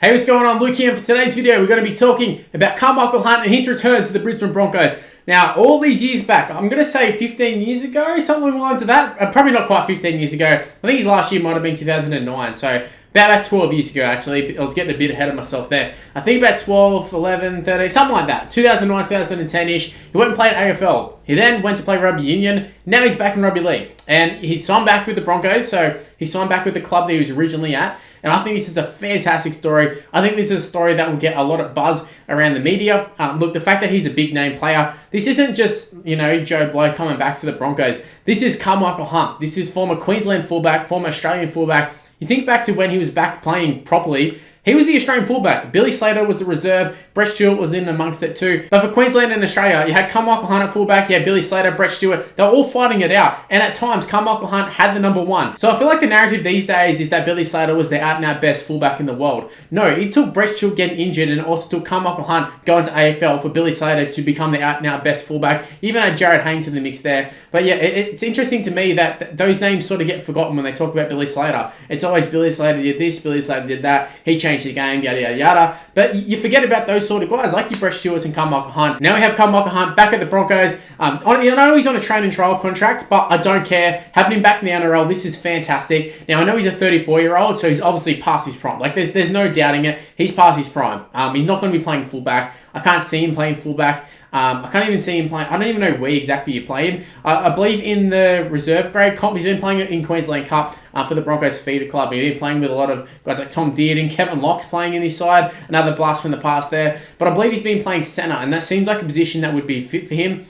Hey, what's going on? Luke here, and for today's video, we're going to be talking about Karmichael Hunt and his return to the Brisbane Broncos. Now, all these years back, I'm going to say 15 years ago, something along to that. Probably not quite 15 years ago. I think his last year might have been 2009, so about 12 years ago, actually. I was getting a bit ahead of myself there. I think about 12, 11, 13, something like that. 2009, 2010-ish. He went and played AFL. He then went to play rugby union. Now he's back in rugby league. And he's signed back with the Broncos, so he signed back with the club that he was originally at. And I think this is a fantastic story. I think this is a story that will get a lot of buzz around the media. Look, the fact that he's a big name player, this isn't just, Joe Blow coming back to the Broncos. This is Karmichael Hunt. This is former Queensland fullback, former Australian fullback. You think back to when he was back playing properly, he was the Australian fullback. Billy Slater was the reserve. Brett Stewart was in amongst it too. But for Queensland and Australia, you had Karmichael Hunt at fullback, you had Billy Slater, Brett Stewart. They were all fighting it out. And at times, Karmichael Hunt had the number one. So I feel like the narrative these days is that Billy Slater was the out-and-out best fullback in the world. No, it took Brett Stewart getting injured and also took Karmichael Hunt going to AFL for Billy Slater to become the out-and-out best fullback. Even had Jared Hayne to the mix there. But yeah, it's interesting to me that those names sort of get forgotten when they talk about Billy Slater. It's always Billy Slater did this, Billy Slater did that. He changed the game, yada, yada, yada. But you forget about those sort of guys like your Brett Stewarts and Karmichael Hunt. Now we have Karmichael Hunt back at the Broncos. I know he's on a train and trial contract, but I don't care. Having him back in the NRL, this is fantastic. Now I know he's a 34-year-old, so he's obviously past his prime. Like there's no doubting it. He's past his prime. He's not going to be playing fullback. I can't see him playing fullback. I can't even see him playing. I don't even know where exactly you play him. I believe in the reserve grade comp. He's been playing in Queensland Cup for the Broncos feeder club. He's been playing with a lot of guys like Tom Dearden, Kevin Locke's playing in his side. Another blast from the past there. But I believe he's been playing centre, and that seems like a position that would be fit for him.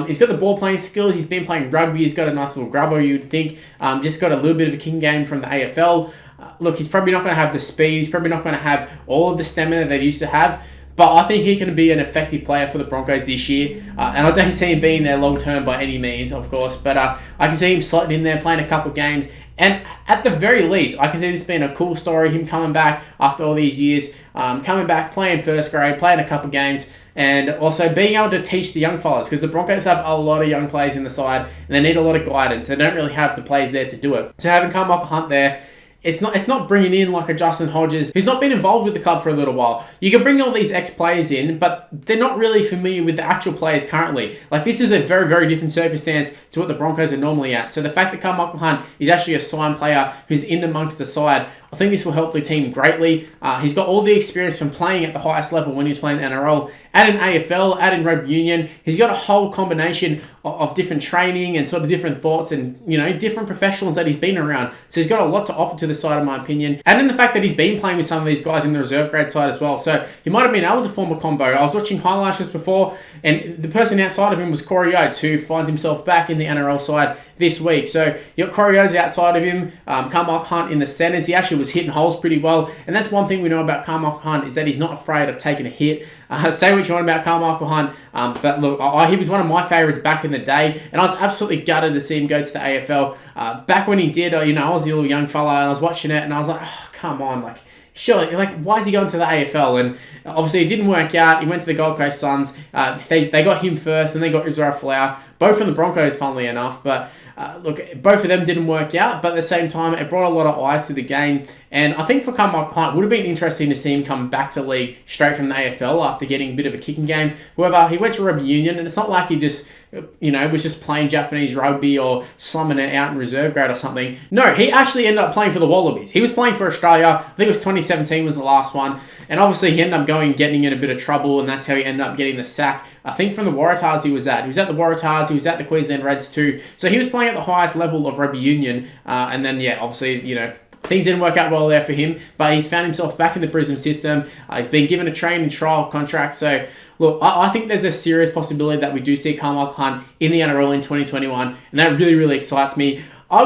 He's got the ball playing skills. He's been playing rugby. He's got a nice little grubber, you'd think. Just got a little bit of a kicking game from the AFL. Look, he's probably not going to have the speed. He's probably not going to have all of the stamina that he used to have. But I think he can be an effective player for the Broncos this year. And I don't see him being there long term by any means, of course. But I can see him slotting in there, playing a couple of games. And at the very least, I can see this being a cool story. Him coming back after all these years. Coming back, playing first grade, playing a couple of games. And also being able to teach the young fellas. Because the Broncos have a lot of young players in the side. And they need a lot of guidance. They don't really have the players there to do it. So having Karmichael Hunt there, it's not bringing in like a Justin Hodges who's not been involved with the club for a little while. You can bring all these ex-players in, but they're not really familiar with the actual players currently. Like this is a very, very different circumstance to what the Broncos are normally at. So the fact that Karmichael Hunt is actually a signed player who's in amongst the side, I think this will help the team greatly. He's got all the experience from playing at the highest level when he was playing the NRL, at an AFL, at in rugby union. He's got a whole combination of different training and sort of different thoughts and, different professionals that he's been around. So he's got a lot to offer to the side, in my opinion. And in the fact that he's been playing with some of these guys in the reserve grade side as well. So he might have been able to form a combo. I was watching highlights just before, and the person outside of him was Corey Oates, who finds himself back in the NRL side this week. So you got Corey Oates outside of him, Karmichael Hunt in the centres. He actually was hitting holes pretty well. And that's one thing we know about Karmichael Hunt is that he's not afraid of taking a hit. Say what you want about Karmichael Hunt, but look, he was one of my favourites back in the day, and I was absolutely gutted to see him go to the AFL. Back when he did, I was a little young fella, and I was watching it, and I was like, oh, come on, surely, why is he going to the AFL? And obviously it didn't work out. He went to the Gold Coast Suns. They got him first, and they got Israel Folau, both from the Broncos, funnily enough, but look, both of them didn't work out, but at the same time, it brought a lot of eyes to the game. And I think for Karmichael Hunt, it would have been interesting to see him come back to league straight from the AFL after getting a bit of a kicking game. However, he went to rugby union, and it's not like he just, was just playing Japanese rugby or slumming it out in reserve grade or something. No, he actually ended up playing for the Wallabies. He was playing for Australia. I think it was 2017 was the last one. And obviously, he ended up getting in a bit of trouble, and that's how he ended up getting the sack. I think from the Waratahs he was at. He was at the Waratahs. He was at the Queensland Reds too. So he was playing at the highest level of rugby union. And then, obviously, things didn't work out well there for him, but he's found himself back in the Brisbane system. He's been given a train and trial contract. So, look, I think there's a serious possibility that we do see Karmichael Hunt in the NRL in 2021, and that really, really excites me. I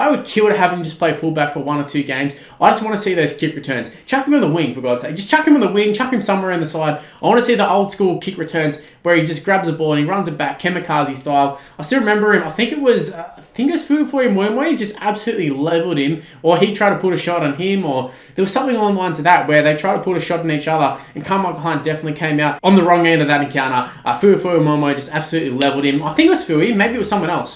would kill to have him just play fullback for 1 or 2 games. I just want to see those kick returns. Chuck him on the wing, for God's sake. Just chuck him on the wing, chuck him somewhere in the side. I want to see the old school kick returns where he just grabs the ball and he runs it back, kamikaze style. I still remember him. I think it was Fuifui Mwemwe just absolutely leveled him, or he tried to put a shot on him, or there was something along the lines of that where they tried to put a shot on each other, and Karmichael Hunt definitely came out on the wrong end of that encounter. Fuifui Mwemwe just absolutely leveled him. I think it was Fui, maybe it was someone else.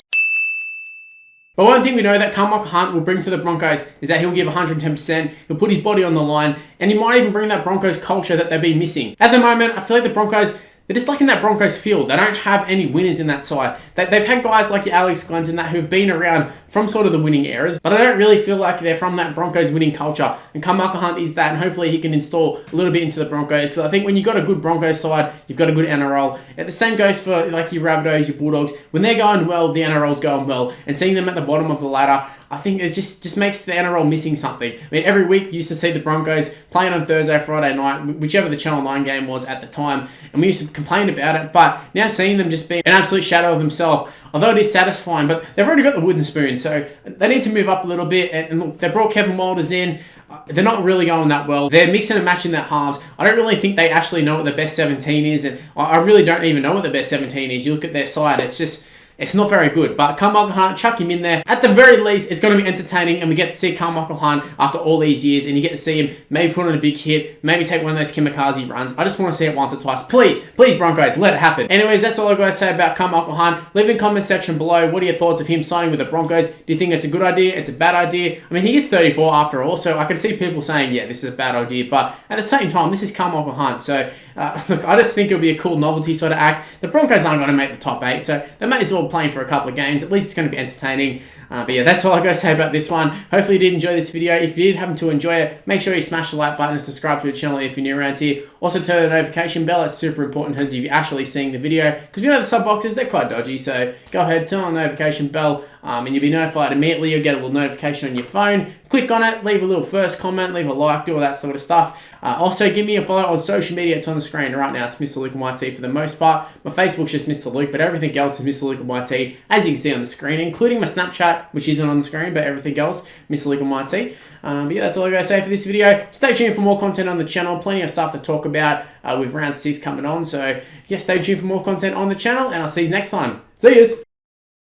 But one thing we know that Karmichael Hunt will bring to the Broncos is that he'll give 110%, he'll put his body on the line, and he might even bring that Broncos culture that they've been missing. At the moment, I feel like the Broncos, they're just like in that Broncos field. They don't have any winners in that side. They've had guys like your Alex Glens and that who've been around from sort of the winning eras, but I don't really feel like they're from that Broncos winning culture. And Karmichael Hunt is that, and hopefully he can install a little bit into the Broncos, because I think when you've got a good Broncos side, you've got a good NRL. And the same goes for like your Rabbitohs, your Bulldogs. When they're going well, the NRL's going well. And seeing them at the bottom of the ladder, I think it just makes the NRL missing something. I mean, every week we used to see the Broncos playing on Thursday, Friday night, whichever the Channel 9 game was at the time, and we used to complain about it, but now seeing them just being an absolute shadow of themselves, although it is satisfying, but they've already got the wooden spoon, so they need to move up a little bit. And look, they brought Kevin Walters in. They're not really going that well. They're mixing and matching their halves. I don't really think they actually know what the best 17 is, and I really don't even know what the best 17 is. You look at their side, it's not very good. But Karmichael Hunt, chuck him in there. At the very least, it's going to be entertaining, and we get to see Karmichael Hunt after all these years, and you get to see him maybe put on a big hit, maybe take one of those kamikaze runs. I just want to see it once or twice. Please, Broncos, let it happen. Anyways, that's all I've got to say about Karmichael Hunt. Leave in the comment section below, what are your thoughts of him signing with the Broncos? Do you think it's a good idea? It's a bad idea? I mean, he is 34 after all, so I can see people saying, yeah, this is a bad idea, but at the same time, this is Karmichael Hunt, so look, I just think it'll be a cool novelty sort of act. The Broncos aren't going to make the top 8, so they may as well be playing for a couple of games. At least it's going to be entertaining. But yeah, that's all I've got to say about this one. Hopefully you did enjoy this video. If you did happen to enjoy it, make sure you smash the like button and subscribe to the channel if you're new around here. Also turn the notification bell. It's super important in terms of you actually seeing the video, because we know the sub boxes, they're quite dodgy. So go ahead, turn on the notification bell, and you'll be notified immediately. You'll get a little notification on your phone. Click on it, leave a little first comment, leave a like, do all that sort of stuff. Also, give me a follow on social media. It's on the screen right now. It's Mr. Luke and YT for the most part. My Facebook's just Mr. Luke, but everything else is Mr. Luke and YT, as you can see on the screen, including my Snapchat, which isn't on the screen, but everything else, Mr. Luke and YT. But yeah, that's all I gotta say for this video. Stay tuned for more content on the channel. Plenty of stuff to talk about with round 6 coming on. So yeah, stay tuned for more content on the channel, and I'll see you next time. See yous.